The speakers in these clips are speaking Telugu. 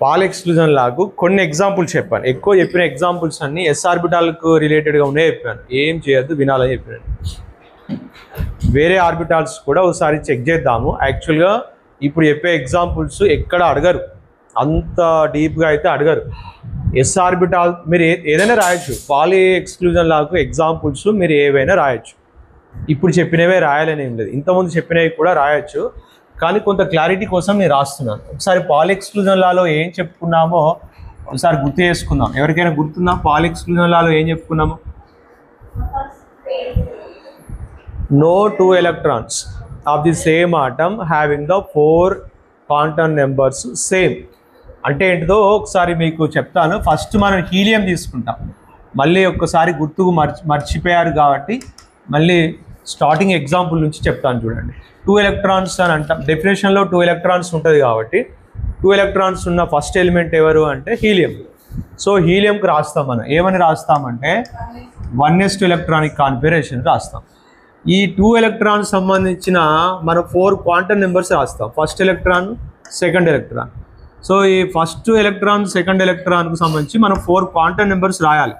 పాల్ ఎక్స్క్లూజన్ లాకు కొన్ని ఎగ్జాంపుల్స్ చెప్పాను. ఎక్కువ చెప్పిన ఎగ్జాంపుల్స్ అన్ని ఎస్ ఆర్బిటాల్కు రిలేటెడ్గా ఉన్నాయి చెప్పాను. ఏం చేయొద్దు, వినాలని చెప్పాను. వేరే ఆర్బిటాల్స్ కూడా ఒకసారి చెక్ చేద్దాము. యాక్చువల్గా ఇప్పుడు చెప్పే ఎగ్జాంపుల్స్ ఎక్కడ అడగరు, అంత డీప్గా అయితే అడగరు. ఎస్ ఆర్బిటాల్ మీరు ఏదైనా రాయొచ్చు. పాలి ఎక్స్క్లూజన్ లాకు ఎగ్జాంపుల్స్ మీరు ఏవైనా రాయొచ్చు. ఇప్పుడు చెప్పినవే రాయాలని ఏం లేదు, ఇంతకుముందు చెప్పినవి కూడా రాయొచ్చు. కానీ కొంత క్లారిటీ కోసం నేను రాస్తున్నాను. ఒకసారి పాలి ఎక్స్క్లూజన్ లాలో ఏం చెప్పుకున్నామో ఒకసారి గుర్తు చేసుకుందాం. ఎవరికైనా గుర్తుందా పాలి ఎక్స్క్లూజన్ లాలో ఏం చెప్పుకున్నాము? No two electrons of the same atom having the 4 quantum numbers same. అంటే ఏంటిదో ఒకసారి మీకు చెప్తాను. ఫస్ట్ మనం హీలియం తీసుకుంటాం. మళ్ళీ ఒక్కసారి గుర్తుకు మర్చిపోయారు కాబట్టి మళ్ళీ స్టార్టింగ్ ఎగ్జాంపుల్ నుంచి చెప్తాను చూడండి. 2 electrons అని అంటాం. డెఫినేషన్లో 2 electrons ఉంటుంది కాబట్టి 2 electrons ఉన్న ఫస్ట్ ఎలిమెంట్ ఎవరు అంటే హీలియం. సో హీలియంకి రాస్తాం మనం. ఏమని రాస్తామంటే 1s2 ఎలక్ట్రానిక్ కాన్ఫిగరేషన్ రాస్తాం. ఈ 2 electrons సంబంధించిన మనం 4 క్వాంటమ్ నెంబర్స్ రాస్తాం. First electron, second electron. So ఈ ఫస్ట్ ఎలక్ట్రాన్, సెకండ్ ఎలక్ట్రాన్కు సంబంధించి మనం 4 క్వాంటమ్ నెంబర్స్ రాయాలి.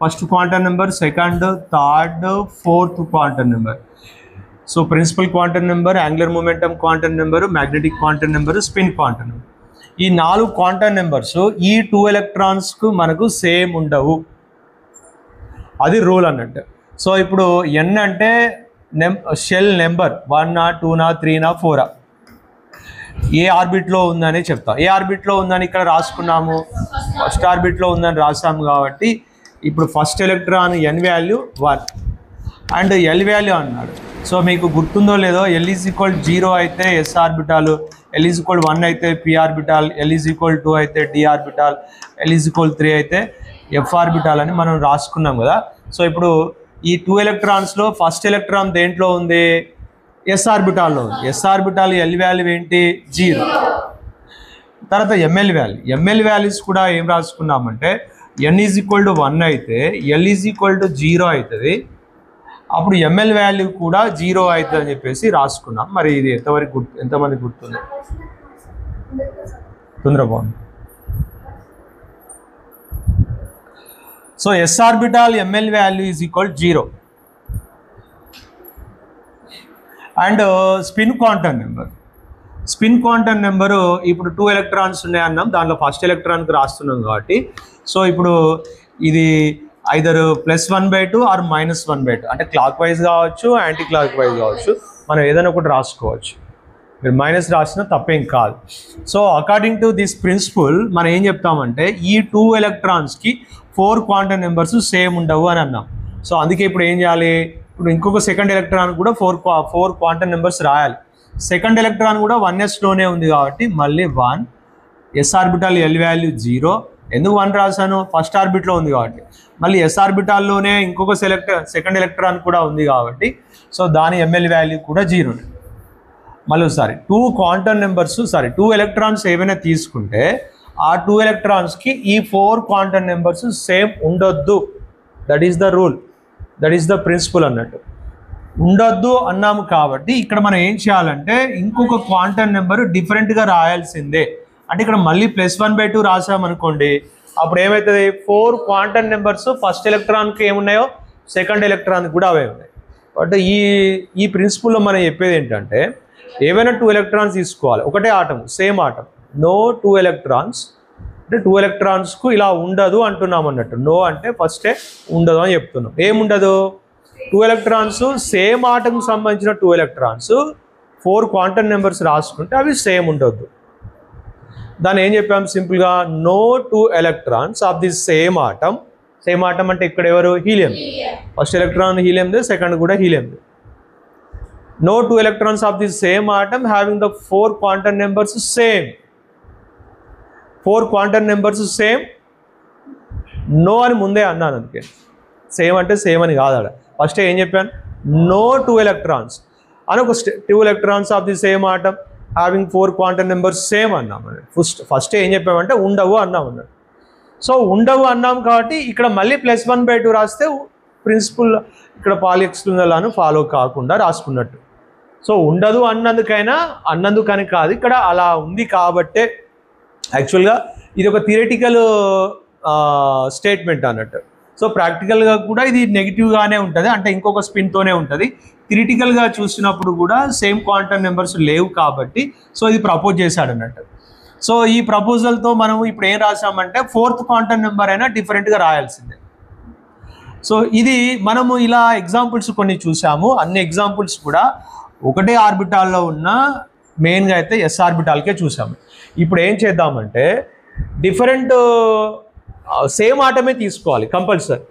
First quantum number, second, third, fourth quantum number. So principal quantum number, angular momentum quantum number, magnetic quantum number, spin quantum number. ఈ 4 క్వాంటమ్ నెంబర్స్ ఈ 2 electronsకు మనకు సేమ్ ఉండవు. అది రూల్ అన్నట్టు. సో ఇప్పుడు ఎన్ అంటే షెల్ నెంబర్ 1 2 3 4 ఏ ఆర్బిట్లో ఉందని చెప్తాం. ఏ ఆర్బిట్లో ఉందని ఇక్కడ రాసుకున్నాము, ఫస్ట్ ఆర్బిట్లో ఉందని రాసాము కాబట్టి ఇప్పుడు first electron n value 1 and l value అన్నాడు. సో మీకు గుర్తుందో లేదో, ఎల్ ఈజ్ ఈక్వల్ 0 అయితే s orbital, l is equal 1 అయితే p orbital, l is equal 2 అయితే d orbital, l is equal 3 అయితే ఎఫ్ ఆర్బిటాల్ అని మనం రాసుకున్నాం కదా. సో ఇప్పుడు ఈ 2 electronsలో ఫస్ట్ ఎలక్ట్రాన్ దేంట్లో ఉంది? ఎస్ ఆర్బిటాల్లో ఉంది. ఎస్ ఆర్బిటాల్ ఎల్ వాల్యూ ఏంటి? 0. తర్వాత ఎంఎల్ వాల్యూ, ఎంఎల్ వాల్యూస్ కూడా ఏం రాసుకున్నామంటే ఎన్ ఈజ్ ఈక్వల్ టు 1 అయితే ఎల్ ఈజ్ ఈక్వల్ టు 0 అవుతుంది. అప్పుడు ఎంఎల్ వాల్యూ కూడా 0 అవుతుంది అని చెప్పేసి రాసుకున్నాం. మరి ఇది ఎంతమంది గుర్తుంది? తొందరగా. So s orbital ml value is equal 0 and spin quantum number. Spin quantum number ఇప్పుడు 2 electrons ఉన్నాయన్నాం, దాంట్లో ఫస్ట్ ఎలక్ట్రాన్కి రాస్తున్నాం కాబట్టి సో ఇప్పుడు ఇది ఐదర్ +1/2 ఆర్ -1/2, అంటే క్లాక్ వైజ్ కావచ్చు, యాంటీ క్లాక్ వైజ్ కావచ్చు, మనం ఏదైనా ఒకటి రాసుకోవచ్చు. మీరు మైనస్ రాసినా తప్పేం కాదు. So according to this principle మనం ఏం చెప్తామంటే ఈ 2 electronsకి 4 క్వాంటమ్ నెంబర్స్ సేమ్ ఉండవు అని అన్నాం. సో అందుకే ఇప్పుడు ఏం చేయాలి? ఇప్పుడు ఇంకొక సెకండ్ ఎలక్ట్రాన్ కూడా 4 క్వాంటమ్ నెంబర్స్ రాయాలి. సెకండ్ ఎలక్ట్రాన్ కూడా 1sలోనే ఉంది కాబట్టి మళ్ళీ 1, ఎస్ ఆర్బిటాల్ ఎల్ వాల్యూ 0. ఎందుకు 1 రాశాను? ఫస్ట్ ఆర్బిట్లో ఉంది కాబట్టి. మళ్ళీ ఎస్ ఆర్బిటాల్లోనే ఇంకొక సెకండ్ ఎలక్ట్రాన్ కూడా ఉంది కాబట్టి సో దాని ఎంఎల్ వాల్యూ కూడా 0. మళ్ళీ ఒకసారి 2 electrons ఏవైనా తీసుకుంటే ఆ 2 electronsకి ఈ 4 క్వాంటమ్ నెంబర్స్ సేమ్ ఉండొద్దు. That is the rule, that is the principle అన్నట్టు. ఉండొద్దు అన్నాము కాబట్టి ఇక్కడ మనం ఏం చేయాలంటే ఇంకొక క్వాంటమ్ నెంబర్ డిఫరెంట్గా రాయాల్సిందే. అంటే ఇక్కడ మళ్ళీ +1/2 రాసామనుకోండి, అప్పుడు ఏమవుతుంది? 4 క్వాంటమ్ నెంబర్స్ ఫస్ట్ ఎలక్ట్రాన్కి ఏమున్నాయో సెకండ్ ఎలక్ట్రాన్కి కూడా అవే ఉన్నాయి. బట్ ఈ ప్రిన్సిపల్లో మనం చెప్పేది ఏంటంటే ఏవైనా 2 electrons తీసుకోవాలి, ఒకటే atom, same atom. No 2 electrons అంటే 2 electronsకు ఇలా ఉండదు అంటున్నాం అన్నట్టు. నో అంటే ఫస్టే ఉండదు అని చెప్తున్నాం. ఏముండదు? 2 electrons సేమ్ ఆటంకి సంబంధించిన 2 electrons 4 క్వాంటమ్ నెంబర్స్ రాసుకుంటే అవి సేమ్ ఉండొద్దు. దాన్ని ఏం చెప్పాం సింపుల్గా? No 2 electrons of the same atom. Same atom అంటే ఇక్కడ ఎవరు? హీలియం. ఫస్ట్ ఎలక్ట్రాన్ హీలియందే, సెకండ్ కూడా హీలియందే. No 2 electrons of the same atom having the 4 quantum numbers same. 4 quantum numbers same. No అని ముందే అన్నాను, అందుకే సేమ్ అంటే సేమ్ అని కాదు. అక్కడ ఫస్ట్ ఏం చెప్పాను? No 2 electrons అని ఒక 2 electrons of the same atom having 4 quantum numbers same అన్నాము. ఫస్ట్ ఏం చెప్పామంటే ఉండవు అన్నాము అన్నాడు. సో ఉండవు అన్నాం కాబట్టి ఇక్కడ మళ్ళీ +1/2 రాస్తే ప్రిన్సిపల్ ఇక్కడ పాలి ఎక్స్క్లూజన్ లాను ఫాలో కాకుండా రాసుకున్నట్టు. సో ఉండదు అన్నందుకని కాదు, ఇక్కడ అలా ఉంది కాబట్టే యాక్చువల్గా ఇది ఒక థియరిటికల్ స్టేట్మెంట్ అన్నట్టు. సో ప్రాక్టికల్గా కూడా ఇది నెగిటివ్గానే ఉంటుంది, అంటే ఇంకొక స్పిన్తోనే ఉంటుంది. థియరిటికల్గా చూసినప్పుడు కూడా సేమ్ క్వాంటమ్ నెంబర్స్ లేవు కాబట్టి సో ఇది ప్రపోజ్ చేశాడు అన్నట్టు. సో ఈ ప్రపోజల్తో మనం ఇప్పుడు ఏం రాసామంటే 4th క్వాంటమ్ నెంబర్ అయినా డిఫరెంట్గా రాయాల్సిందే. సో ఇది మనము ఇలా ఎగ్జాంపుల్స్ కొన్ని చూసాము. అన్ని ఎగ్జాంపుల్స్ కూడా ఒకటే ఆర్బిటాల్లో ఉన్న మెయిన్గా అయితే ఎస్ ఆర్బిటాల్కే చూసాము. ఇప్పుడు ఏం చేద్దామంటే డిఫరెంట్ సేమ్ ఆటమే తీసుకోవాలి కంపల్సరీ.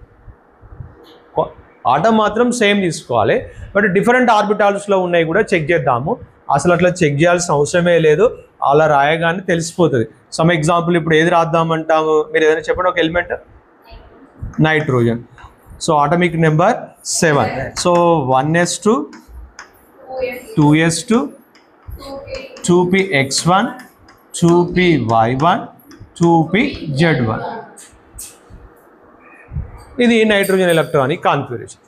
ఆటం మాత్రం సేమ్ తీసుకోవాలి, బట్ డిఫరెంట్ ఆర్బిటాల్స్లో ఉన్నాయి కూడా చెక్ చేద్దాము. అసలు అట్లా చెక్ చేయాల్సిన అవసరమే లేదు, అలా రాయగానే తెలిసిపోతుంది. సమ్ ఎగ్జాంపుల్ ఇప్పుడు ఏది రాద్దామంటాము, మీరు ఏదైనా చెప్పండి. ఒక element nitrogen. So atomic number 7. So 1s2 2s2 2px1 2py1 2pz1. ఇది నైట్రోజన్ ఎలక్ట్రానిక్ కాన్ఫిగరేషన్.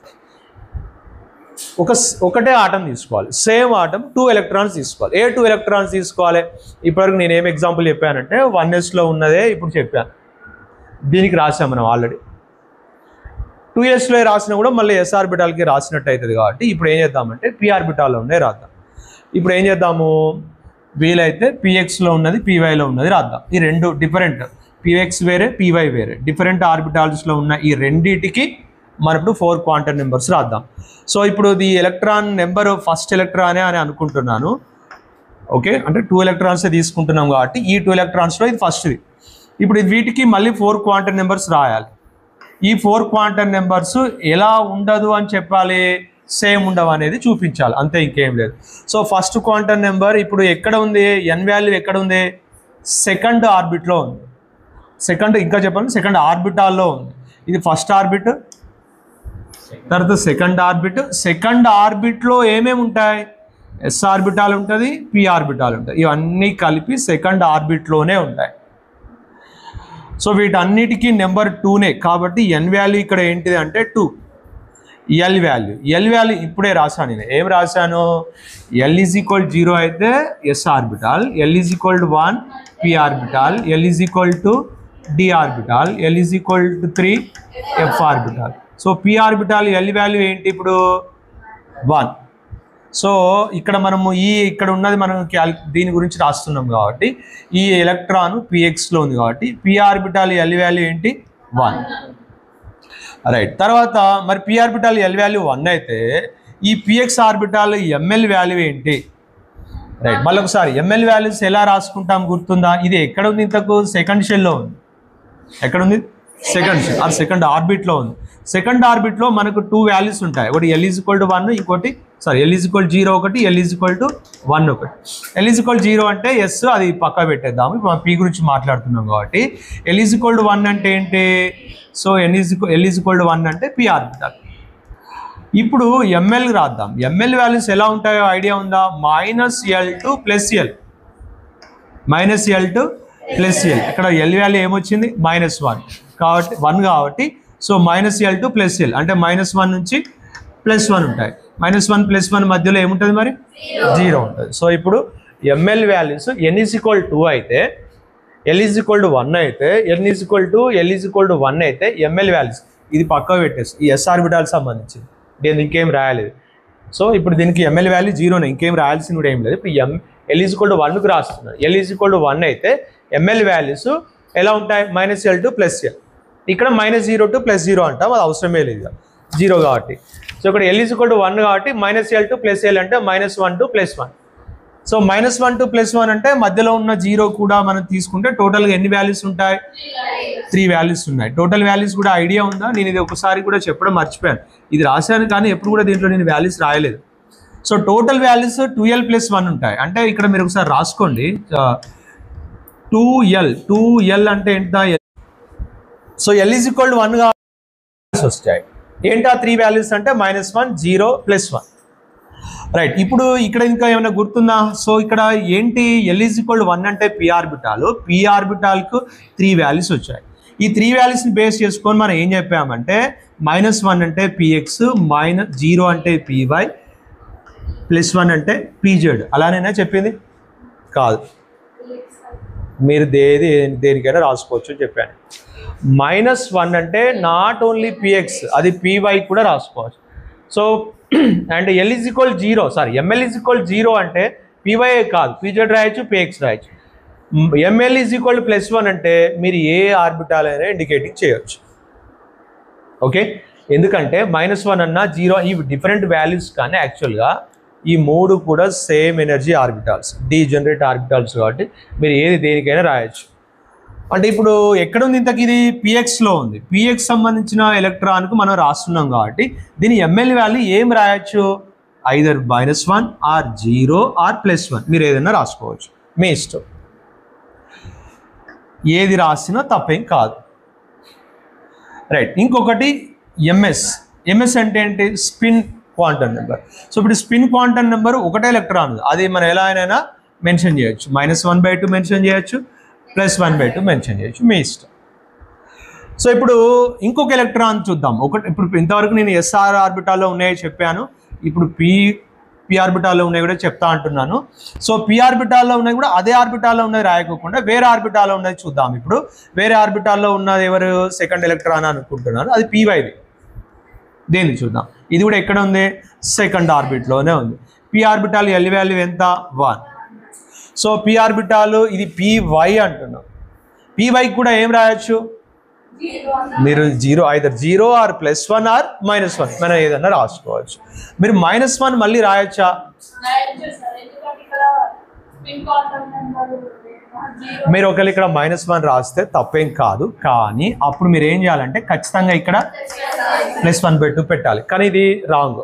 ఒకటే ఆటం తీసుకోవాలి, సేమ్ ఆటం 2 ఎలక్ట్రాన్స్ తీసుకోవాలి. ఏ 2 ఎలక్ట్రాన్స్ తీసుకోవాలి? ఇప్పటివరకు నేను ఏం ఎగ్జాంపుల్ చెప్పానంటే 1sలో ఉన్నదే ఇప్పుడు చెప్పాను, దీనికి రాసాం మనం ఆల్రెడీ. 2sలో రాసినా కూడా మళ్ళీ ఎస్ ఆర్బిటాల్కి రాసినట్టు అవుతుంది కాబట్టి ఇప్పుడు ఏం చేద్దామంటే పి ఆర్బిటాల్లో ఉన్నది రాద్దాం. ఇప్పుడు ఏం చేద్దాము, వీలైతే పిఎక్స్లో ఉన్నది పివైలో ఉన్నది రాద్దాం. ఈ రెండు డిఫరెంట్, పిఎక్స్ వేరే పివై వేరే, డిఫరెంట్ ఆర్బిటాల్స్లో ఉన్న ఈ రెండింటికి మనం ఇప్పుడు 4 క్వాంటమ్ నెంబర్స్ రాద్దాం. సో ఇప్పుడు ఈ ఎలక్ట్రాన్ నెంబర్ ఫస్ట్ ఎలక్ట్రానే అని అనుకుంటున్నాను. ఓకే, అంటే 2 ఎలక్ట్రాన్సే తీసుకుంటున్నాం కాబట్టి ఈ 2 ఎలక్ట్రాన్స్లో ఇది ఫస్ట్ది. ఇప్పుడు వీటికి మళ్ళీ 4 క్వాంటమ్ నెంబర్స్ రాయాలి. ఈ 4 క్వాంటమ్ నెంబర్స్ ఎలా ఉండదు అని చెప్పాలి, సేమ్ ఉండవు అనేది చూపించాలి, అంతే, ఇంకేం లేదు. సో ఫస్ట్ క్వాంటమ్ నెంబర్ ఇప్పుడు ఎక్కడ ఉంది, ఎన్ వాల్యూ ఎక్కడ ఉంది, సెకండ్ ఆర్బిట్లో ఉంది. సెకండ్, ఇంకా చెప్పండి, సెకండ్ ఆర్బిటాల్లో ఉంది. ఇది ఫస్ట్ ఆర్బిట్, తర్వాత సెకండ్ ఆర్బిట్. సెకండ్ ఆర్బిట్లో ఏమేమి ఉంటాయి, ఎస్ ఆర్బిటాల్ ఉంటుంది, పి ఆర్బిటాల్ ఉంటాయి. ఇవన్నీ కలిపి సెకండ్ ఆర్బిట్లోనే ఉంటాయి. సో వీటన్నిటికీ నెంబర్ 2నే కాబట్టి ఎన్ వాల్యూ ఇక్కడ ఏంటిది అంటే 2. ఎల్ వాల్యూ ఇప్పుడే రాశాను నేను. ఏం రాశాను, ఎల్ ఈజ్ ఈక్వల్ 0 అయితే s orbital, l is equal to 1 p orbital, l is equal to d orbital, l is equal to 3 f orbital. So p orbital l value ఏంటి ఇప్పుడు 1. సో ఇక్కడ మనము ఇక్కడ ఉన్నది మనం దీని గురించి రాస్తున్నాం కాబట్టి ఈ ఎలక్ట్రాన్ పిఎక్స్లో ఉంది కాబట్టి పి ఆర్బిటాల్ ఎల్ వాల్యూ ఏంటి 1. రైట్, తర్వాత మరి పి ఆర్బిటాల్ ఎల్ వాల్యూ 1 అయితే ఈ పిఎక్స్ ఆర్బిటాల్ ఎంఎల్ వాల్యూ ఏంటి? రైట్, మళ్ళీ ఒకసారి ఎంఎల్ వాల్యూస్ ఎలా రాసుకుంటాం గుర్తుందా? ఇది ఎక్కడ ఉంది, ఇంతకు సెకండ్ షెల్లో ఉంది. ఎక్కడ ఉంది, సెకండ్ షెల్ ఆర్ సెకండ్ ఆర్బిట్లో ఉంది. సెకండ్ ఆర్బిట్లో మనకు 2 వాల్యూస్ ఉంటాయి, ఒకటి ఎల్ ఈజ్ ఈక్వల్ టు 1, ఇంకోటి ఎల్ ఈజ్ ఈక్వల్ 0 ఒకటి, ఎల్ ఈజ్ ఈక్వల్ టు 1 ఒకటి. ఎల్ ఈజ్ ఈక్వల్ 0 అంటే ఎస్, అది పక్కా పెట్టేద్దాము, ఇప్పుడు మనం పి గురించి మాట్లాడుతున్నాం కాబట్టి. ఎల్ ఈజ్ ఈక్వల్ టు 1 అంటే ఏంటి, so L is equal to 1 అంటే పి ఆర్బిటాల్. ఇప్పుడు ఎంఎల్ రాద్దాం. ఎంఎల్ వాల్యూస్ ఎలా ఉంటాయో ఐడియా ఉందా? -L2 + L, -L2 + L. ఇక్కడ ఎల్ వాల్యూ ఏమొచ్చింది, -1 కాబట్టి 1 కాబట్టి సో -L2 + L అంటే -1 నుంచి +1 ఉంటాయి. -1 + 1 మధ్యలో ఏముంటుంది మరి, 0 ఉంటుంది. సో ఇప్పుడు ML values n is equal 2 అయితే, ఎల్ ఈజ్ ఈక్వల్ టు 1 అయితే, ఎల్ ఈజ్ ఈక్వల్ టు 1 అయితే ఎంఎల్ వాల్యూస్ ఇది పక్క పెట్టేసి ఈ ఎస్ ఆర్బిటాల్ సంబంధించింది, దీనికి ఇంకేం రాయలేదు. సో ఇప్పుడు దీనికి ఎంఎల్ వాల్యూ 0నే, ఇంకేం రాయాల్సింది కూడా ఏం లేదు. ఇప్పుడు ఎల్ ఈజ్ ఈక్వల్ టు 1కి రాస్తున్నాను. ఎల్ ఈజ్ ఈక్వల్ టు 1 అయితే ఎంఎల్ వాల్యూస్ ఎలా ఉంటాయి, -L2 + L. ఇక్కడ -02 + 0 అంటాం, అది అవసరమే లేదు, 0 కాబట్టి. సో ఇక్కడ ఎల్ ఈజ్ ఈక్వల్ టు 1 కాబట్టి -L2 + L అంటే -12 + 1. సో -12 + 1 అంటే మధ్యలో ఉన్న 0 కూడా మనం తీసుకుంటే టోటల్గా ఎన్ని వాల్యూస్ ఉంటాయి, 3 వాల్యూస్ ఉన్నాయి. టోటల్ వాల్యూస్ కూడా ఐడియా ఉందా? నేను ఇది ఒకసారి కూడా చెప్పడం మర్చిపోయాను, ఇది రాశాను కానీ ఎప్పుడు కూడా దీంట్లో నేను వాల్యూస్ రాయలేదు. సో టోటల్ వాల్యూస్ 2L + 1 ఉంటాయి. అంటే ఇక్కడ మీరు ఒకసారి రాసుకోండి, 2L అంటే ఏంటా, so L is equal to 1గా వస్తాయి. ఏంటా 3 వాల్యూస్ అంటే -1 0 + 1. రైట్, ఇప్పుడు ఇక్కడ ఇంకా ఏమైనా గుర్తుందా? సో ఇక్కడ ఏంటి, ఎల్ ఈజ్ ఈక్వల్ టు 1 అంటే పి ఆర్బిటాల్కు 3 వాల్యూస్ వచ్చాయి. ఈ 3 వాల్యూస్ని బేస్ చేసుకొని మనం ఏం చెప్పామంటే -1 అంటే పిఎక్స్, -0 అంటే పివై, +1 అంటే పిజెడ్. అలానేనా చెప్పింది? కాదు, మీరు దేనికైనా రాసుకోవచ్చు అని చెప్పాను. -1 అంటే నాట్ ఓన్లీ పిఎక్స్, అది పివై కూడా రాసుకోవచ్చు. So and L is equal 0, sorry ML is equal 0 అంటే పివై కాదు, పిజెడ్ రాయొచ్చు, పిఎక్స్ రాయొచ్చు. ఎంఎల్ ఈజ్ ఈక్వల్ +1 అంటే మీరు ఏ ఆర్బిటాల్ అయినా ఇండికేటింగ్ చేయొచ్చు. ఓకే, ఎందుకంటే -1 అన్న 0 ఇవి డిఫరెంట్ వాల్యూస్, కానీ యాక్చువల్గా ఈ మూడు కూడా same energy orbitals, degenerate orbitals, కాబట్టి మీరు ఏది దేనికైనా రాయొచ్చు. అంటే ఇప్పుడు ఎక్కడుంది ఇంతకు, ఇది పిఎక్స్లో ఉంది. పిఎక్స్ సంబంధించిన ఎలక్ట్రాన్కు మనం రాస్తున్నాం కాబట్టి దీని ఎంఎల్ వాల్యూ ఏం రాయొచ్చు, ఐదర్ -1 ఆర్ 0 ఆర్ +1, మీరు ఏదైనా రాసుకోవచ్చు, మీ ఇష్టం. ఏది రాసినా తప్పేం కాదు. రైట్, ఇంకొకటి ఎంఎస్ అంటే ఏంటి, స్పిన్ క్వాంటమ్ నెంబర్. సో ఇప్పుడు స్పిన్ క్వాంటమ్ నెంబర్ ఒకటే ఎలక్ట్రాన్, అది మనం ఎలా అయినా మెన్షన్ చేయొచ్చు. -1/2 మెన్షన్ చేయొచ్చు, +1/2 మెన్షన్ చేయొచ్చు, మీ ఇష్టం. సో ఇప్పుడు ఇంకొక ఎలక్ట్రాన్ చూద్దాం. ఇప్పుడు ఇంతవరకు నేను ఎస్ఆర్ ఆర్బిటాల్లో ఉన్నాయో చెప్పాను, ఇప్పుడు పి ఆర్బిటాల్లో ఉన్నాయి కూడా చెప్తా అంటున్నాను. సో పి ఆర్బిటాల్లో ఉన్నాయి కూడా అదే ఆర్బిటాల్లో ఉన్నది రాయకోకుండా వేరే ఆర్బిటాల్లో ఉన్నది చూద్దాం. ఇప్పుడు వేరే ఆర్బిటాల్లో ఉన్నది ఎవరు, సెకండ్ ఎలక్ట్రాన్ అనుకుంటున్నాను, అది పివైది. దేన్ని చూద్దాం. ఇది కూడా ఎక్కడ ఉంది, సెకండ్ ఆర్బిట్లోనే ఉంది. పి ఆర్బిటాల్ ఎల్ వాల్యూ ఎంత, 1. సో పి ఆర్బిటాల్ ఇది పివై అంటున్నాం. పివైకి కూడా ఏం రాయొచ్చు, మీరు 0, ఐదర్ 0 ఆర్ +1 ఆర్ -1, మనం ఏదన్నా రాసుకోవచ్చు. మీరు -1 మళ్ళీ రాయొచ్చా, మీరు ఒకవేళ ఇక్కడ -1 రాస్తే తప్పేం కాదు, కానీ అప్పుడు మీరు ఏం చేయాలంటే ఖచ్చితంగా ఇక్కడ +1/2 పెట్టాలి. కానీ ఇది రాంగ్.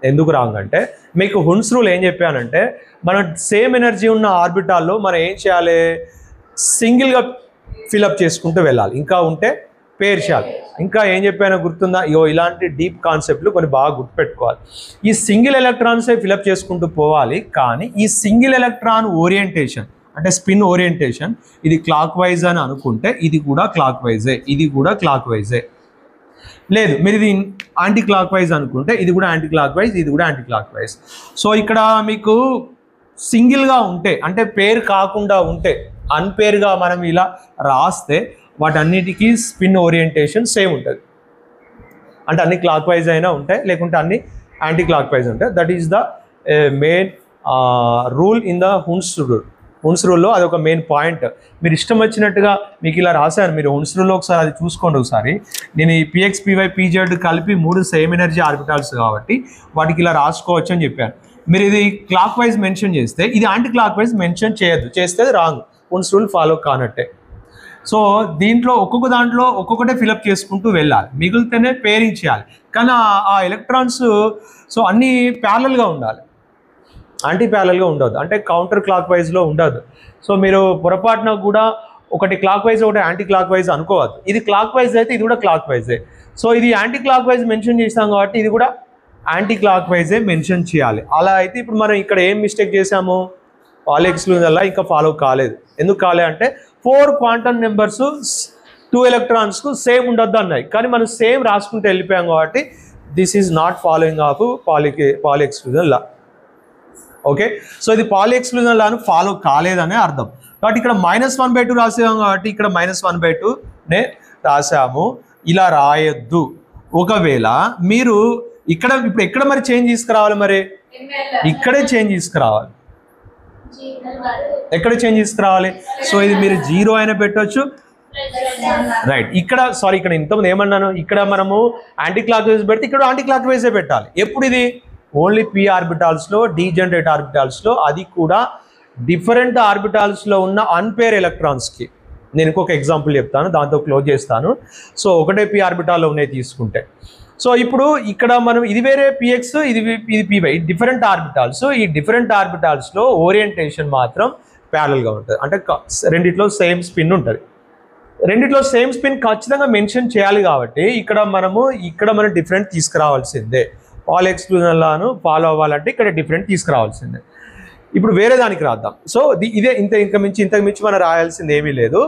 ఎందుకు రాంగ్ అంటే, మీకు హున్స్ రూల్ ఏం చెప్పానంటే, మనం సేమ్ ఎనర్జీ ఉన్న ఆర్బిటాల్లో మనం ఏం చేయాలి, సింగిల్గా ఫిలప్ చేసుకుంటూ వెళ్ళాలి, ఇంకా ఉంటే పేర్ చేయాలి. ఇంకా ఏం చెప్పానో గుర్తుందా, ఇలాంటి డీప్ కాన్సెప్ట్లు కొన్ని బాగా గుర్తుపెట్టుకోవాలి. ఈ సింగిల్ ఎలక్ట్రాన్సే ఫిలప్ చేసుకుంటూ పోవాలి, కానీ ఈ సింగిల్ ఎలక్ట్రాన్ ఓరియంటేషన్ అంటే స్పిన్ ఓరియంటేషన్ ఇది క్లాక్ వైజ్ అని అనుకుంటే ఇది కూడా క్లాక్ వైజే, ఇది కూడా క్లాక్ వైజే. లేదు మీరు ఇది యాంటీ క్లాక్ వైజ్ అనుకుంటే ఇది కూడా యాంటీ క్లాక్ వైజ్, ఇది కూడా యాంటీ క్లాక్ వైజ్. సో ఇక్కడ మీకు సింగిల్గా ఉంటే అంటే పేరు కాకుండా ఉంటే, అన్పేర్గా మనం ఇలా రాస్తే వాటన్నిటికీ స్పిన్ ఓరియంటేషన్ సేమ్ ఉంటుంది. అంటే అన్ని క్లాక్ వైజ్ అయినా ఉంటాయి, లేకుంటే అన్ని యాంటీ క్లాక్ వైజ్ ఉంటాయి. That is the main rule in the Hund's రూల్లో అది ఒక మెయిన్ పాయింట్. మీరు ఇష్టం వచ్చినట్టుగా మీకు ఇలా రాశాను, మీరు హున్స్ రూల్లో ఒకసారి అది చూసుకోండి. ఒకసారి నేను ఈ పిఎక్స్ పివై పిజెడ్ కలిపి 3 సేమ్ ఎనర్జీ ఆర్బిటాల్స్ కాబట్టి వాటికి ఇలా రాసుకోవచ్చు అని చెప్పాను. మీరు ఇది క్లాక్ వైజ్ మెన్షన్ చేస్తే ఇది యాంటీ క్లాక్ వైజ్ మెన్షన్ చేయొద్దు, చేస్తే రాంగ్, హున్స్ రూల్ ఫాలో కానట్టే. సో దీంట్లో ఒక్కొక్క దాంట్లో ఒక్కొక్కటే ఫిలప్ చేసుకుంటూ వెళ్ళాలి, మిగిలితేనే పేరింగ్ చేయాలి. కానీ ఆ ఎలక్ట్రాన్స్ సో అన్నీ ప్యారలల్గా ఉండాలి, యాంటీ ప్యారలల్గా ఉండదు, అంటే కౌంటర్ క్లాక్ వైజ్లో ఉండదు. సో మీరు పొరపాటున కూడా ఒకటి క్లాక్ వైజ్ ఒకటి యాంటీ క్లాక్ వైజ్ అనుకోవద్దు. ఇది క్లాక్ వైజ్ అయితే ఇది కూడా క్లాక్ వైజే. సో ఇది యాంటీ క్లాక్ వైజ్ మెన్షన్ చేసాం కాబట్టి ఇది కూడా యాంటీ క్లాక్ వైజే మెన్షన్ చేయాలి. అలా అయితే ఇప్పుడు మనం ఇక్కడ ఏం మిస్టేక్ చేసాము, పాలీ ఎక్స్క్లూజన్ వల్ల ఇంకా ఫాలో కాలేదు. ఎందుకు కాలే అంటే 4 క్వాంటమ్ నెంబర్స్ 2 ఎలక్ట్రాన్స్కు సేమ్ ఉండొద్దు అన్నాయి, కానీ మనం సేమ్ రాసుకుంటూ వెళ్ళిపోయాం కాబట్టి this is not following of Pauli exclusion law. Okay, so ఇది పాలీ ఎక్స్క్లూజన్ లాను ఫాలో కాలేదనే అర్థం. కాబట్టి ఇక్కడ -1/2 రాసాము కాబట్టి ఇక్కడ -1/2నే రాసాము. ఇలా రాయొద్దు. ఒకవేళ మీరు ఇప్పుడు ఎక్కడ మరి చేంజ్ తీసుకురావాలి, మరి ఇక్కడే చేంజ్ తీసుకురావాలి. ఎక్కడ చేంజ్ తీసుకురావాలి, సో ఇది మీరు 0 అయినా పెట్టవచ్చు. రైట్, ఇక్కడ సారీ ఇక్కడ ఇంతకుముందు ఏమన్నాను, ఇక్కడ మనము యాంటీ క్లాక్ వైజ్ పెడితే ఇక్కడ యాంటీ క్లాక్ వైజే పెట్టాలి. ఎప్పుడు ఇది ఓన్లీ పి ఆర్బిటాల్స్లో, డీజనరేట్ ఆర్బిటాల్స్లో, అది కూడా డిఫరెంట్ ఆర్బిటాల్స్లో ఉన్న అన్పేర్ ఎలక్ట్రాన్స్కి. నేను ఇంకొక ఎగ్జాంపుల్ చెప్తాను, దాంతో క్లోజ్ చేస్తాను. సో ఒకటే పి ఆర్బిటాల్లో ఉన్నాయి తీసుకుంటే, సో ఇప్పుడు ఇక్కడ మనం ఇది వేరే పిఎక్స్, ఇది పివై, డిఫరెంట్ ఆర్బిటాల్స్. ఈ డిఫరెంట్ ఆర్బిటాల్స్లో ఓరియంటేషన్ మాత్రం ప్యారలల్గా ఉంటుంది, అంటే రెండిట్లో సేమ్ స్పిన్ ఉంటుంది. రెండిట్లో సేమ్ స్పిన్ ఖచ్చితంగా మెన్షన్ చేయాలి కాబట్టి ఇక్కడ మనం డిఫరెంట్ తీసుకురావాల్సిందే. పాలీ ఎక్స్క్లూజన్ లాను ఫాలో అవ్వాలంటే ఇక్కడ డిఫరెంట్ తీసుకురావాల్సిందే. ఇప్పుడు వేరే దానికి రాద్దాం. సో ఇదే ఇంతకు మించి మనం రాయాల్సింది ఏమీ లేదు,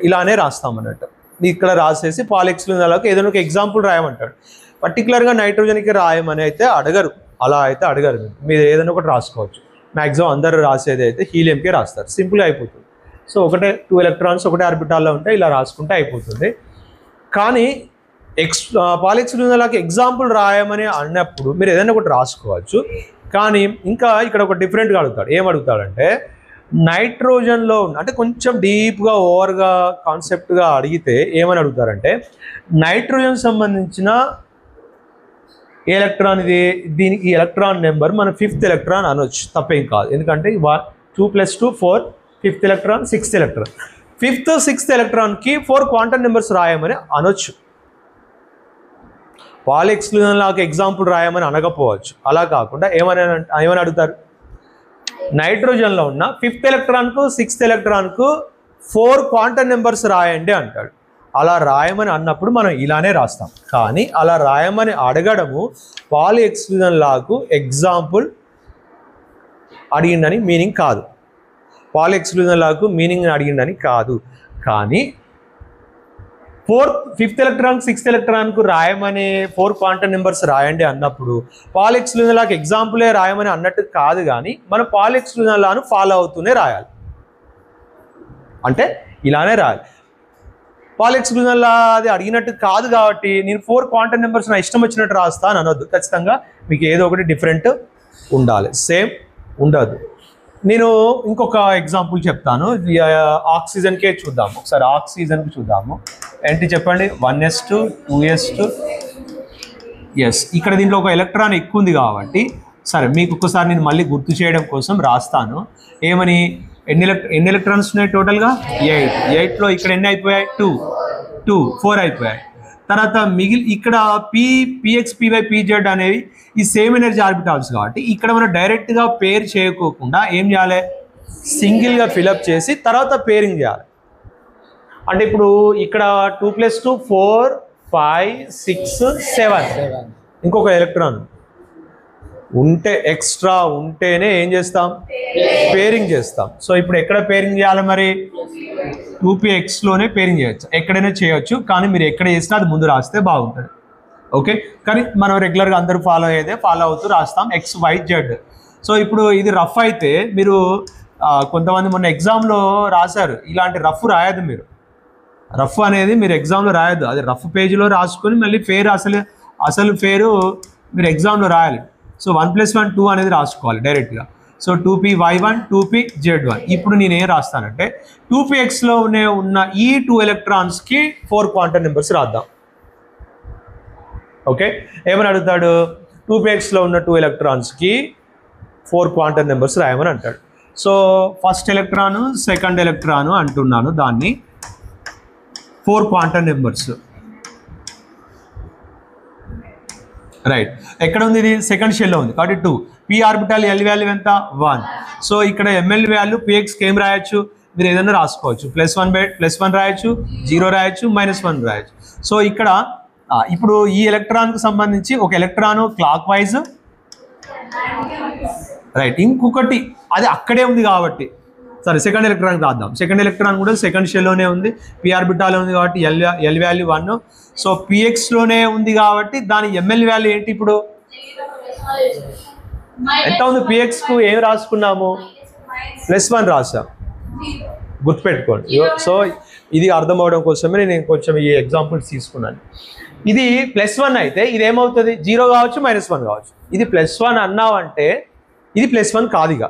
ఇలానే రాస్తాం అన్నట్టు. ఇక్కడ రాసేసి పాలీ ఎక్స్క్లూజన్ లాగా ఏదైనా ఒక ఎగ్జాంపుల్ రాయమంటాడు. పర్టికులర్గా నైట్రోజన్కి రాయమని అయితే అడగరు, అలా అయితే అడగరు. మీరు ఏదైనా ఒకటి రాసుకోవచ్చు. మ్యాక్సిమం అందరూ రాసేది అయితే హీలియంకే రాస్తారు, సింపుల్గా అయిపోతుంది. సో ఒకటే 2 ఎలక్ట్రాన్స్ ఒకటే ఆర్బిటాల్లో ఉంటే ఇలా రాసుకుంటే అయిపోతుంది. కానీ పాలిఎక్స్క్లూజన్ లాకి ఎగ్జాంపుల్ రాయమని అన్నప్పుడు మీరు ఏదైనా ఒకటి రాసుకోవచ్చు. కానీ ఇంకా ఇక్కడ ఒక డిఫరెంట్గా అడుగుతాడు. ఏం అడుగుతాడంటే నైట్రోజన్లో ఉన్న అంటే కొంచెం డీప్గా ఓవర్గా కాన్సెప్ట్గా అడిగితే ఏమని అడుగుతారంటే నైట్రోజన్ సంబంధించిన ఎలక్ట్రాన్ ఇది, దీనికి ఎలక్ట్రాన్ నెంబర్ మన 5th ఎలక్ట్రాన్ అనొచ్చు, తప్పేం కాదు. ఎందుకంటే 2 + 2 4, 5th electron 6th electron. 5th 6th ఎలక్ట్రాన్కి 4 quantum numbers రాయమని అనొచ్చు. పాలిఎక్స్క్లూజన్ లాగా ఎగ్జాంపుల్ రాయమని అనకపోవచ్చు. అలా కాకుండా ఏమని అడుగుతారు, నైట్రోజన్లో ఉన్న 5th ఎలక్ట్రాన్కు 6th ఎలక్ట్రాన్కు 4 క్వాంటమ్ నెంబర్స్ రాయండి అంటాడు. అలా రాయమని అన్నప్పుడు మనం ఇలానే రాస్తాం. కానీ అలా రాయమని అడగడము పాలిఎక్స్క్లూజన్ లాకు ఎగ్జాంపుల్ అడిగిందని మీనింగ్ కాదు. పాలిఎక్స్క్లూజన్ లాకు మీనింగ్ అడిగిందని కాదు. కానీ 5th ఎలక్ట్రాన్ 6th ఎలక్ట్రాన్కు రాయమని 4 క్వాంటమ్ నెంబర్స్ రాయండి అన్నప్పుడు పాలిఎక్స్క్లూజన్ లాకు ఎగ్జాంపులే రాయమని అన్నట్టు కాదు. కానీ మనం పాలిఎక్స్క్లూజన్ లాను ఫాలో అవుతూనే రాయాలి. అంటే ఇలానే రాయాలి. పాలిఎక్స్క్లూజన్ లా అది అడిగినట్టు కాదు కాబట్టి నేను 4 క్వాంటమ్ నెంబర్స్ నా ఇష్టం వచ్చినట్టు రాస్తా అని అనొద్దు. ఖచ్చితంగా మీకు ఏదో ఒకటి డిఫరెంట్ ఉండాలి, సేమ్ ఉండదు. నేను ఇంకొక ఎగ్జాంపుల్ చెప్తాను. ఆక్సిజన్కే చూద్దాము. ఒకసారి ఆక్సిజన్కి చూద్దాము. ఏంటి చెప్పండి, 1s2 2s2. ఎస్, ఇక్కడ దీంట్లో ఒక ఎలక్ట్రాన్ ఎక్కువ ఉంది కాబట్టి సరే మీకు ఒక్కసారి నేను మళ్ళీ గుర్తు చేయడం కోసం రాస్తాను. ఏమని, ఎన్ని ఎలక్ట్రాన్స్ ఉన్నాయి టోటల్గా 8లో ఇక్కడ ఎన్ని అయిపోయాయి 2 4 అయిపోయాయి. తర్వాత ఇక్కడ పిఎక్స్ పివై పిజెడ్ అనేవి ఈ సేమ్ ఎనర్జీ ఆర్బిటాల్స్ కాబట్టి ఇక్కడ మనం డైరెక్ట్గా పేర్ చేయకోకుండా ఏం చేయాలి, సింగిల్గా ఫిలప్ చేసి తర్వాత పేరింగ్ చేయాలి. అంటే ఇప్పుడు ఇక్కడ 2 + 2 4 5 6 7 ఇంకొక ఎలక్ట్రాన్ ఉంటే ఎక్స్ట్రా ఉంటేనే ఏం చేస్తాం, పేరింగ్ చేస్తాం. సో ఇప్పుడు ఎక్కడ పేరింగ్ చేయాలి మరి, 2pxలోనే పేరింగ్ చేయొచ్చు, ఎక్కడైనా చేయొచ్చు. కానీ మీరు ఎక్కడ చేసినా అది ముందు రాస్తే బాగుంటుంది. ఓకే, కానీ మనం రెగ్యులర్గా అందరూ ఫాలో అవుతూ రాస్తాం XYZ. సో ఇప్పుడు ఇది రఫ్ అయితే మీరు కొంతమంది మొన్న ఎగ్జామ్లో రాశారు, ఇలాంటి రఫ్ రాయద్దు. మీరు రఫ్ అనేది మీరు ఎగ్జామ్లో రాయద్దు. అది రఫ్ పేజీలో రాసుకొని మళ్ళీ ఫేర్ అసలు ఫేరు మీరు ఎగ్జామ్లో రాయాలి. సో 1 + 1 2 అనేది రాసుకోవాలి డైరెక్ట్గా. So 2py1 2pz1. ఇప్పుడు నేను ఏం రాస్తానంటే 2pxలో ఉన్న ఈ 2 ఎలక్ట్రాన్స్కి 4 క్వాంటమ్ నెంబర్స్ రాద్దాం. ఓకే, ఏమని అడుగుతాడు, 2pxలో ఉన్న 2 ఎలక్ట్రాన్స్కి 4 క్వాంటమ్ నెంబర్స్ రాయమని అంటాడు. So first electron second electron అంటున్నాను, దాన్ని 4 క్వాంటమ్ నెంబర్స్. రైట్, ఎక్కడ ఉంది ఇది, సెకండ్ షెల్లో ఉంది కాబట్టి 2. పి ఆర్బిటాల్ ఎల్ వాల్యూ ఎంత 1. సో ఇక్కడ ఎంఎల్ వాల్యూ పిఎక్స్కి ఏం రాయొచ్చు, మీరు ఏదైనా రాసుకోవచ్చు. +1 రాయొచ్చు, 0 రాయొచ్చు, -1 రాయొచ్చు. సో ఇక్కడ ఇప్పుడు ఈ ఎలక్ట్రాన్కి సంబంధించి ఒక ఎలక్ట్రాను క్లాక్ వైజ్, రైట్, ఇంకొకటి అది అక్కడే ఉంది కాబట్టి సరే సెకండ్ ఎలక్ట్రాన్కి రాద్దాం. సెకండ్ ఎలక్ట్రాన్ కూడా సెకండ్ షెల్లోనే ఉంది, పి ఆర్బిటాల్లో ఉంది కాబట్టి ఎల్ వాల్యూ 1. సో పిఎక్స్లోనే ఉంది కాబట్టి దాని ఎంఎల్ వాల్యూ ఏంటి, ఇప్పుడు ఎంత ఉంది, పిఎక్స్కు ఏం రాసుకున్నాము, +1 రాసాం, గుర్తుపెట్టుకోండి. సో ఇది అర్థం అవడం కోసమే నేను కొంచెం ఈ ఎగ్జాంపుల్స్ తీసుకున్నాను. ఇది +1 అయితే ఇది ఏమవుతుంది, 0 కావచ్చు, -1 కావచ్చు. ఇది +1 అన్నావంటే ఇది +1 కాదు, ఇక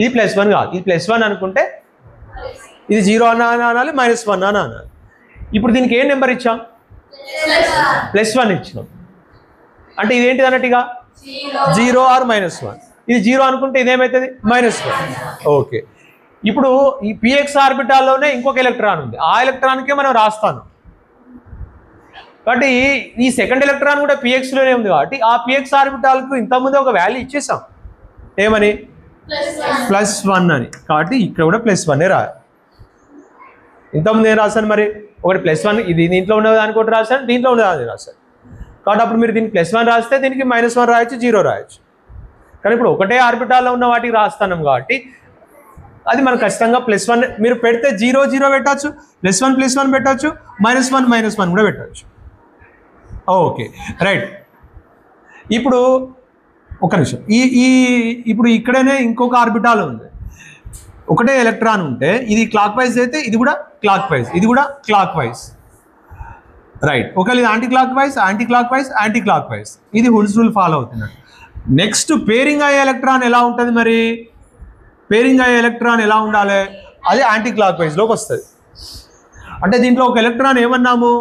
ఇది +1 కాదు, ఇది +1 అనుకుంటే ఇది 0 అనాలి, -1 అని అనాలి. ఇప్పుడు దీనికి ఏం నెంబర్ ఇచ్చాం, +1 ఇచ్చినాం. అంటే ఇదేంటిది అన్నట్టుగా 0 ఆర్ -1. ఇది 0 అనుకుంటే ఇదేమవుతుంది, -1. ఓకే, ఇప్పుడు ఈ పిఎక్స్ ఆర్బిటాల్లోనే ఇంకొక ఎలక్ట్రాన్ ఉంది, ఆ ఎలక్ట్రాన్కే మనం రాస్తాను. కాబట్టి ఈ సెకండ్ ఎలక్ట్రాన్ కూడా పిఎక్స్లోనే ఉంది కాబట్టి ఆ పిఎక్స్ ఆర్బిటాల్కు ఇంతకుముందే ఒక వాల్యూ ఇచ్చేసాం, ఏమని +1 అని. కాబట్టి ఇక్కడ కూడా +1 రాయాలి. ఇంతకుముందు ఏం రాశాను మరి, ఒకటి +1, ఇది దీంట్లో ఉన్నదానికి ఒకటి రాశాను, దీంట్లో ఉన్నదాన్ని రాశాను. కాబట్టి అప్పుడు మీరు దీనికి +1 రాస్తే దీనికి -1 రాయొచ్చు, 0 రాయొచ్చు. కానీ ఇప్పుడు ఒకటే ఆర్బిటాల్లో ఉన్న వాటికి రాస్తున్నాం కాబట్టి అది మనకు ఖచ్చితంగా +1 మీరు పెడితే 0 0 పెట్టచ్చు, +1 పెట్టచ్చు, -1 కూడా పెట్టచ్చు. Okay, right. ఇప్పుడు ఒక నిమిషం, ఇప్పుడు ఇక్కడనే ఇంకొక ఆర్బిటాల్ ఉంది. ఒకటే ఎలక్ట్రాన్ ఉంటే ఇది క్లాక్ వైజ్ అయితే ఇది కూడా క్లాక్ వైజ్, ఇది కూడా క్లాక్ వైజ్, రైట్. ఒకవేళ ఇది anti clock wise, anti clock wise, anti clock wise, ఇది హుడ్స్ రూల్ ఫాలో అవుతున్నాడు. నెక్స్ట్ పేరింగ్ అయ్యే ఎలక్ట్రాన్ ఎలా ఉంటుంది మరి? పేరింగ్ అయ్యే ఎలక్ట్రాన్ ఎలా ఉండాలి? అది యాంటీ క్లాక్ వైజ్లోకి వస్తుంది. అంటే దీంట్లో ఒక ఎలక్ట్రాన్ ఏమన్నాము?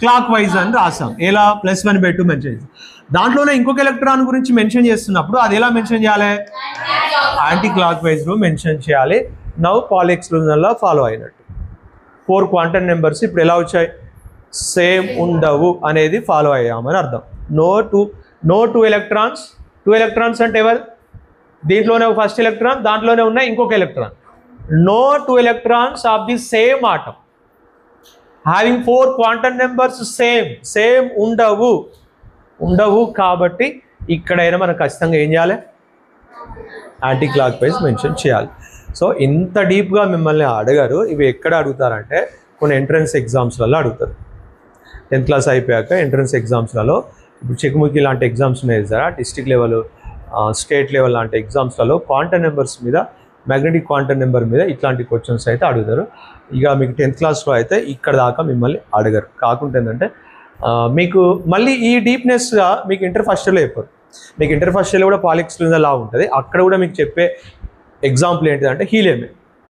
క్లాక్ వైజ్ అని రాసాం. ఎలా? +1/2 మెన్షన్ చేస్తాం. దాంట్లోనే ఇంకొక ఎలక్ట్రాన్ గురించి మెన్షన్ చేస్తున్నప్పుడు అది ఎలా మెన్షన్ చేయాలి? యాంటీ క్లాక్ వైజ్లో మెన్షన్ చేయాలి. Now Pauli exclusion law follow అయినట్టు. 4 క్వాంటమ్ నెంబర్స్ ఇప్పుడు ఎలా వచ్చాయి? సేమ్ ఉండవు అనేది ఫాలో అయ్యామని అర్థం. No two electrons. 2 ఎలక్ట్రాన్స్ అంటే ఎవరు? దీంట్లోనే ఒక ఫస్ట్ ఎలక్ట్రాన్, దాంట్లోనే ఉన్న ఇంకొక electron. No 2 electrons of the same atom having 4 quantum numbers same ఉండవు కాబట్టి ఇక్కడైనా మనం ఖచ్చితంగా ఏం చేయాలి? యాంటీ క్లాక్ వైజ్ మెన్షన్ చేయాలి. సో ఇంత డీప్గా మిమ్మల్ని అడగారు. ఇవి ఎక్కడ అడుగుతారంటే కొన్ని ఎంట్రన్స్ ఎగ్జామ్స్లలో అడుగుతారు. 10th క్లాస్ అయిపోయాక ఎంట్రన్స్ ఎగ్జామ్స్లలో, ఇప్పుడు చెక్ముకి లాంటి ఎగ్జామ్స్ ఉన్నాయి కదా, డిస్ట్రిక్ట్ లెవెల్, స్టేట్ లెవెల్ లాంటి ఎగ్జామ్స్లలో క్వాంటమ్ నెంబర్స్ మీద, మ్యాగ్నెటిక్ క్వాంటమ్ నెంబర్ మీద ఇట్లాంటి క్వశ్చన్స్ అయితే అడుగుతారు. ఇక మీకు 10th క్లాస్లో అయితే ఇక్కడ దాకా మిమ్మల్ని అడగరు. కాకుండా ఏంటంటే మీకు మళ్ళీ ఈ డీప్నెస్గా మీకు ఇంటర్ ఫస్ట్ ఇయర్లో చెప్పారు. మీకు ఇంటర్ ఫస్ట్ ఇయర్లో కూడా పాలీ ఎక్స్క్లూజన్ లా ఉంటుంది. అక్కడ కూడా మీకు చెప్పే ఎగ్జాంపుల్ ఏంటిదంటే హీలియమే.